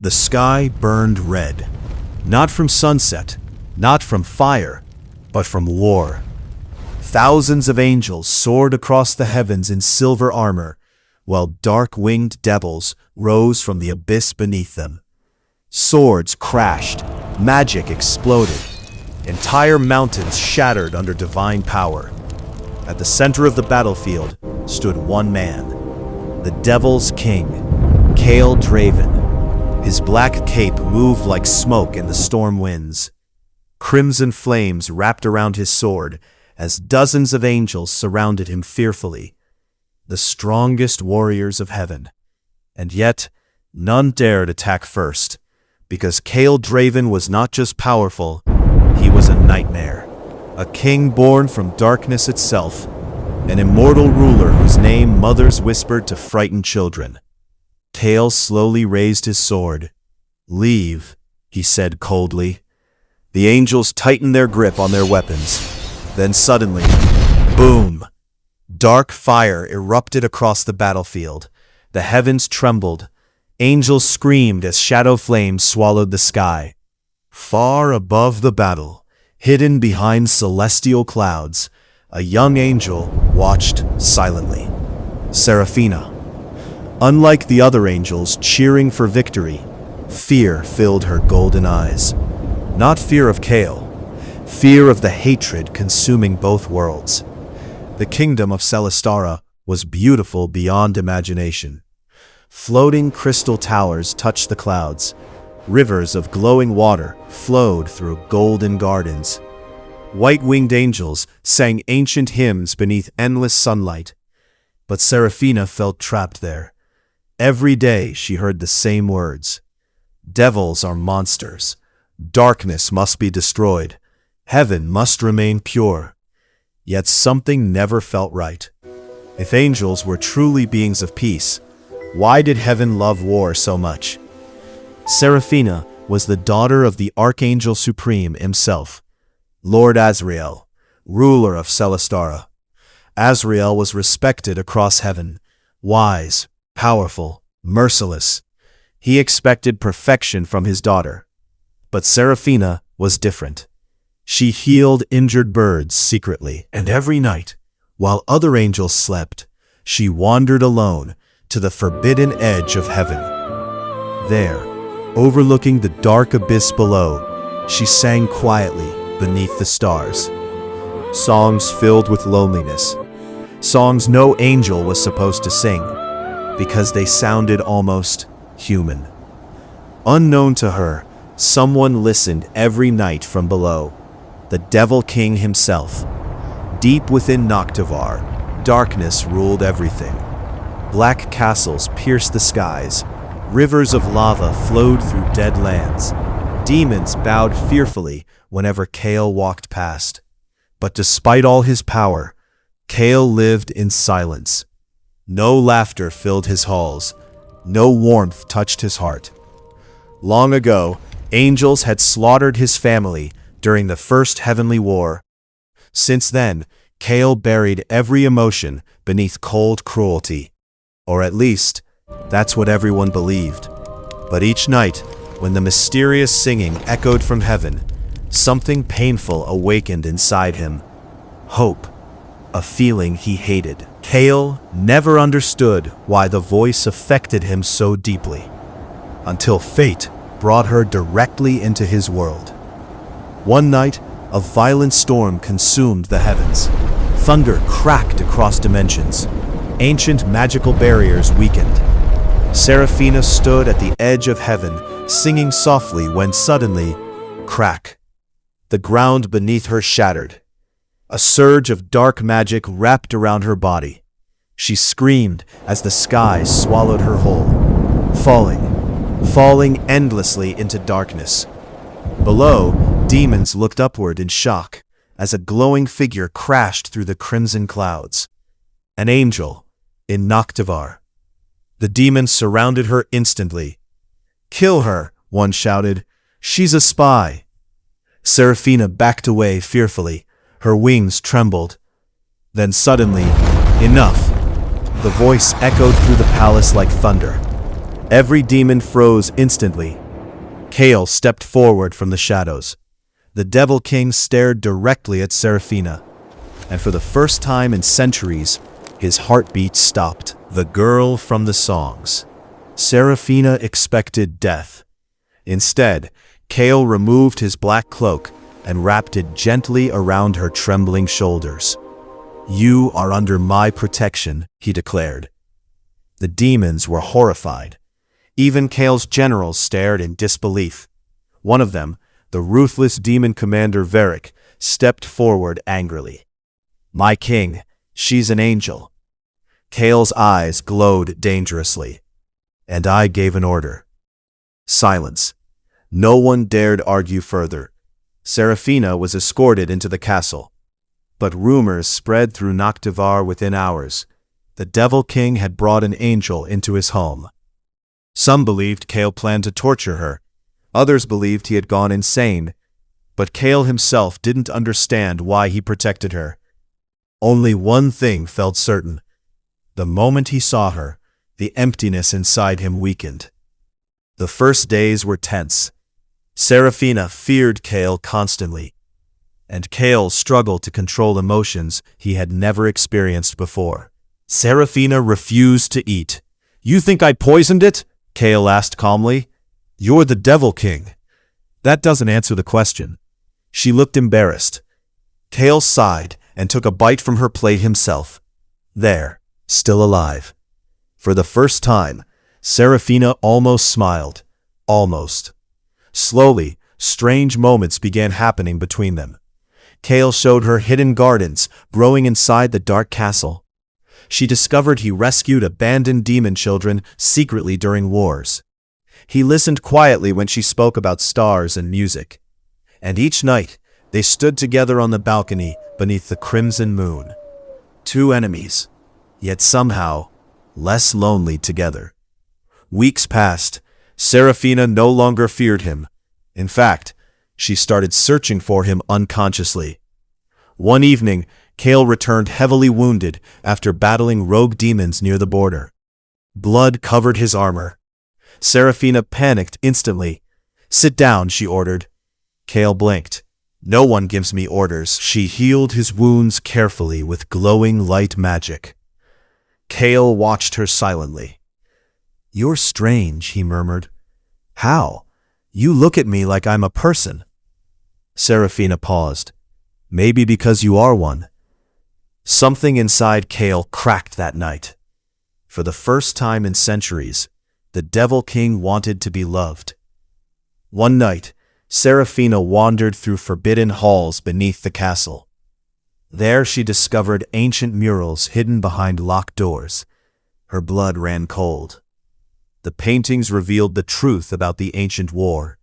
The sky burned red, not from sunset, not from fire, but from war. Thousands of angels soared across the heavens in silver armor, while dark-winged devils rose from the abyss beneath them. Swords crashed, magic exploded, entire mountains shattered under divine power. At the center of the battlefield stood one man, the Devil's King, Kael Draven. His black cape moved like smoke in the storm winds. Crimson flames wrapped around his sword as dozens of angels surrounded him fearfully, the strongest warriors of heaven. And yet, none dared attack first, because Kael Draven was not just powerful, he was a nightmare, a king born from darkness itself, an immortal ruler whose name mothers whispered to frighten children. Kael slowly raised his sword. "Leave," he said coldly. The angels tightened their grip on their weapons. Then suddenly, boom! Dark fire erupted across the battlefield. The heavens trembled. Angels screamed as shadow flames swallowed the sky. Far above the battle, hidden behind celestial clouds, a young angel watched silently. Seraphina. Unlike the other angels cheering for victory, fear filled her golden eyes. Not fear of Kael, fear of the hatred consuming both worlds. The kingdom of Celestara was beautiful beyond imagination. Floating crystal towers touched the clouds. Rivers of glowing water flowed through golden gardens. White-winged angels sang ancient hymns beneath endless sunlight. But Seraphina felt trapped there. Every day she heard the same words. Devils are monsters. Darkness must be destroyed. Heaven must remain pure. Yet something never felt right. If angels were truly beings of peace, why did heaven love war so much? Seraphina was the daughter of the Archangel Supreme himself, Lord Azrael, ruler of Celestara. Azrael was respected across heaven, wise, powerful, merciless. He expected perfection from his daughter. But Seraphina was different. She healed injured birds secretly, and every night, while other angels slept, she wandered alone to the forbidden edge of heaven. There, overlooking the dark abyss below, she sang quietly beneath the stars. Songs filled with loneliness. Songs no angel was supposed to sing, because they sounded almost human. Unknown to her, someone listened every night from below, the Devil King himself. Deep within Noctivar, darkness ruled everything. Black castles pierced the skies. Rivers of lava flowed through dead lands. Demons bowed fearfully whenever Kael walked past. But despite all his power, Kael lived in silence. No laughter filled his halls. No warmth touched his heart. Long ago, angels had slaughtered his family during the First Heavenly War. Since then, Kael buried every emotion beneath cold cruelty. Or at least, that's what everyone believed. But each night, when the mysterious singing echoed from heaven, something painful awakened inside him. Hope, a feeling he hated. Kael never understood why the voice affected him so deeply, until fate brought her directly into his world. One night, a violent storm consumed the heavens. Thunder cracked across dimensions. Ancient magical barriers weakened. Seraphina stood at the edge of heaven, singing softly when suddenly, crack! The ground beneath her shattered. A surge of dark magic wrapped around her body. She screamed as the sky swallowed her whole, falling endlessly into darkness. Below, demons looked upward in shock as a glowing figure crashed through the crimson clouds. An angel in Noctivar. The demons surrounded her instantly. "Kill her," one shouted. "She's a spy." Seraphina backed away fearfully. Her wings trembled. Then suddenly, enough! The voice echoed through the palace like thunder. Every demon froze instantly. Kael stepped forward from the shadows. The Devil King stared directly at Seraphina, and for the first time in centuries, his heartbeat stopped. The girl from the songs. Seraphina expected death. Instead, Kael removed his black cloak and wrapped it gently around her trembling shoulders. "You are under my protection," he declared. The demons were horrified. Even Kael's generals stared in disbelief. One of them, the ruthless demon commander Varric, stepped forward angrily. "My king, she's an angel." Kael's eyes glowed dangerously. "And I gave an order." Silence. No one dared argue further. Seraphina was escorted into the castle. But rumors spread through Noctivar within hours. The Devil King had brought an angel into his home. Some believed Kael planned to torture her. Others believed he had gone insane. But Kael himself didn't understand why he protected her. Only one thing felt certain. The moment he saw her, the emptiness inside him weakened. The first days were tense. Seraphina feared Kael constantly, and Kael struggled to control emotions he had never experienced before. Seraphina refused to eat. "You think I poisoned it?" Kael asked calmly. "You're the Devil King." "That doesn't answer the question." She looked embarrassed. Kael sighed and took a bite from her plate himself. There, still alive. For the first time, Seraphina almost smiled. Almost. Slowly, strange moments began happening between them. Kael showed her hidden gardens growing inside the dark castle. She discovered he rescued abandoned demon children secretly during wars. He listened quietly when she spoke about stars and music. And each night, they stood together on the balcony beneath the crimson moon. Two enemies, yet somehow less lonely together. Weeks passed. Seraphina no longer feared him. In fact, she started searching for him unconsciously. One evening, Kael returned heavily wounded after battling rogue demons near the border. Blood covered his armor. Seraphina panicked instantly. "Sit down," she ordered. Kael blinked. "No one gives me orders." She healed his wounds carefully with glowing light magic. Kael watched her silently. "You're strange," he murmured. "How? You look at me like I'm a person." Seraphina paused. "Maybe because you are one." Something inside Kael cracked that night. For the first time in centuries, the Devil King wanted to be loved. One night, Seraphina wandered through forbidden halls beneath the castle. There she discovered ancient murals hidden behind locked doors. Her blood ran cold. The paintings revealed the truth about the ancient war.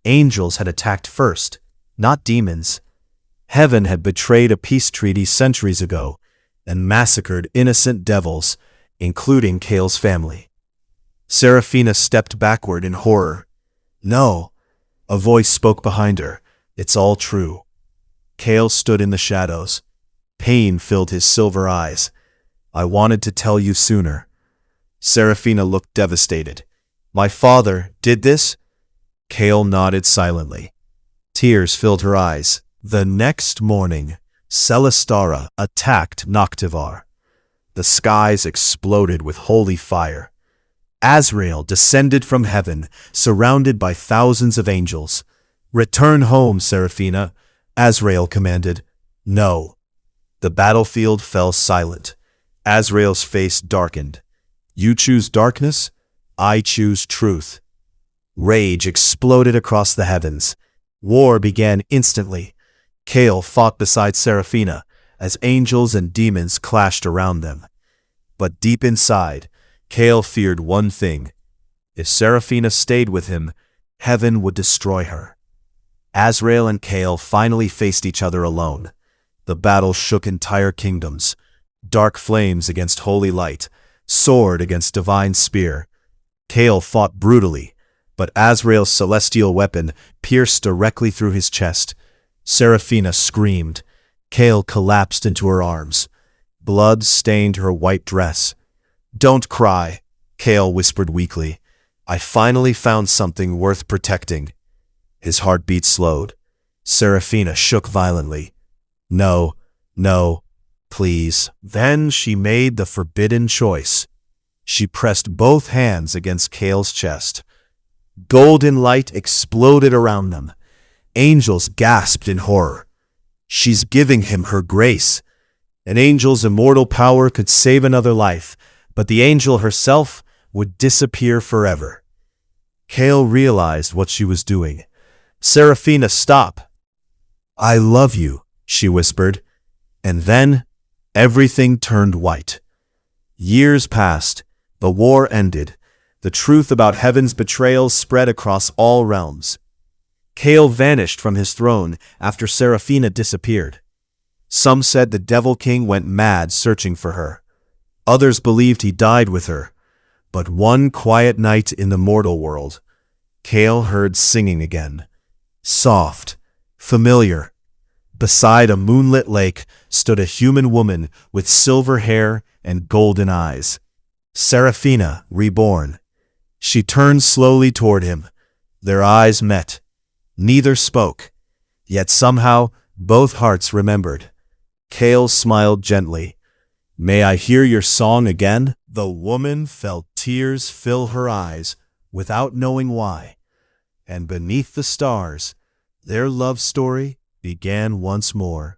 Angels had attacked first, not demons. Heaven had betrayed a peace treaty centuries ago and massacred innocent devils, including Kael's family. Seraphina stepped backward in horror. "No," a voice spoke behind her. "It's all true." Kael stood in the shadows. Pain filled his silver eyes. "I wanted to tell you sooner." Seraphina looked devastated. "My father did this?" Kael nodded silently. Tears filled her eyes. The next morning, Celestara attacked Noctivar. The skies exploded with holy fire. Azrael descended from heaven, surrounded by thousands of angels. "Return home, Seraphina," Azrael commanded. "No." The battlefield fell silent. Azrael's face darkened. "You choose darkness? I choose truth." Rage exploded across the heavens. War began instantly. Kael fought beside Seraphina as angels and demons clashed around them. But deep inside, Kael feared one thing. If Seraphina stayed with him, heaven would destroy her. Azrael and Kael finally faced each other alone. The battle shook entire kingdoms. Dark flames against holy light, sword against divine spear. Kael fought brutally, but Azrael's celestial weapon pierced directly through his chest. Seraphina screamed. Kael collapsed into her arms. Blood stained her white dress. "Don't cry," Kael whispered weakly. I finally found something worth protecting. His heartbeat slowed. Seraphina shook violently. No, no, please. Then she made the forbidden choice. She pressed both hands against Kael's chest. Golden light exploded around them. Angels gasped in horror. She's giving him her grace. An angel's immortal power could save another life, but the angel herself would disappear forever. Kael realized what she was doing. Seraphina, stop. I love you, she whispered. And then everything turned white. Years passed. The war ended. The truth about heaven's betrayal spread across all realms. Kael vanished from his throne after Seraphina disappeared. Some said the Devil King went mad searching for her. Others believed he died with her. But one quiet night in the mortal world, Kael heard singing again. Soft, familiar. Beside a moonlit lake stood a human woman with silver hair and golden eyes. Seraphina, reborn. She turned slowly toward him. Their eyes met. Neither spoke. Yet somehow both hearts remembered. Kael smiled gently. May I hear your song again? The woman felt tears fill her eyes without knowing why. And beneath the stars, their love story began once more.